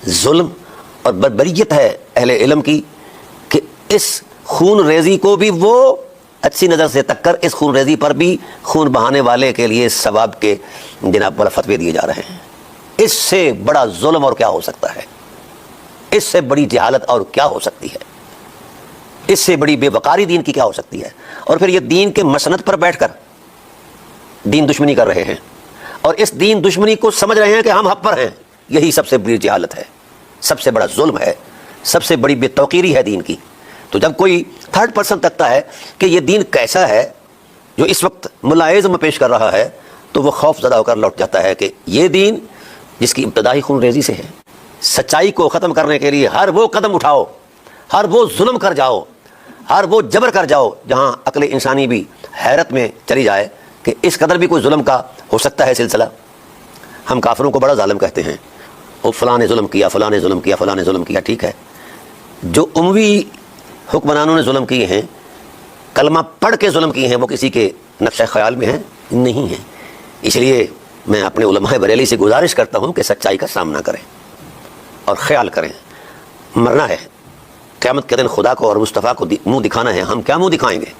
ظلم اور بربریت ہے اہل علم کی کہ اس خون ریزی کو بھی وہ اچھی نظر سے تک کر اس خون ریزی پر بھی خون بہانے والے کے لیے ثواب کے جناب والا فتوے دیے جا رہے ہیں۔ اس سے بڑا ظلم اور کیا ہو سکتا ہے؟ اس سے بڑی جہالت اور کیا ہو سکتی ہے؟ اس سے بڑی بے وقاری دین کی کیا ہو سکتی ہے؟ اور پھر یہ دین کے مسند پر بیٹھ کر دین دشمنی کر رہے ہیں اور اس دین دشمنی کو سمجھ رہے ہیں کہ ہم حق پر ہیں۔ یہی سب سے بڑی جہالت ہے، سب سے بڑا ظلم ہے، سب سے بڑی بے توقیری ہے دین کی۔ تو جب کوئی تھرڈ پرسن تکتا ہے کہ یہ دین کیسا ہے جو اس وقت ملا اعظم پیش کر رہا ہے، تو وہ خوف زدہ ہو کر لوٹ جاتا ہے کہ یہ دین جس کی ابتدائی خون ریزی سے ہے۔ سچائی کو ختم کرنے کے لیے ہر وہ قدم اٹھاؤ، ہر وہ ظلم کر جاؤ، ہر وہ جبر کر جاؤ جہاں عقل انسانی بھی حیرت میں چلی جائے کہ اس قدر بھی کوئی ظلم کا ہو سکتا ہے سلسلہ۔ ہم کافروں کو بڑا ظالم کہتے ہیں، وہ فلاں نے ظلم کیا، فلاں نے ظلم کیا، فلاں نے ظلم کیا، ٹھیک ہے۔ جو اموی حکمرانوں نے ظلم کیے ہیں، کلمہ پڑھ کے ظلم کیے ہیں، وہ کسی کے نقشہ خیال میں ہیں؟ نہیں ہیں۔ اس لیے میں اپنے علماء بریلی سے گزارش کرتا ہوں کہ سچائی کا سامنا کریں اور خیال کریں۔ مرنا ہے، قیامت کے دن خدا کو اور مصطفیٰ کو منہ دکھانا ہے، ہم کیا منہ دکھائیں گے؟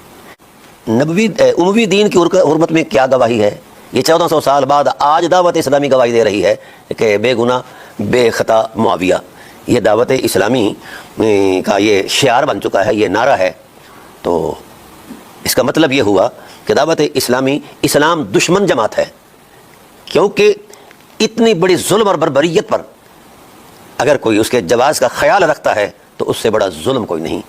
اموی دین کی حرمت میں کیا گواہی ہے؟ یہ 1400 سال بعد آج دعوت اسلامی گواہی دے رہی ہے کہ بے گناہ بے خطا معاویہ، یہ دعوت اسلامی کا یہ شعار بن چکا ہے، یہ نعرہ ہے۔ تو اس کا مطلب یہ ہوا کہ دعوت اسلامی اسلام دشمن جماعت ہے، کیونکہ اتنی بڑی ظلم اور بربریت پر اگر کوئی اس کے جواز کا خیال رکھتا ہے تو اس سے بڑا ظلم کوئی نہیں۔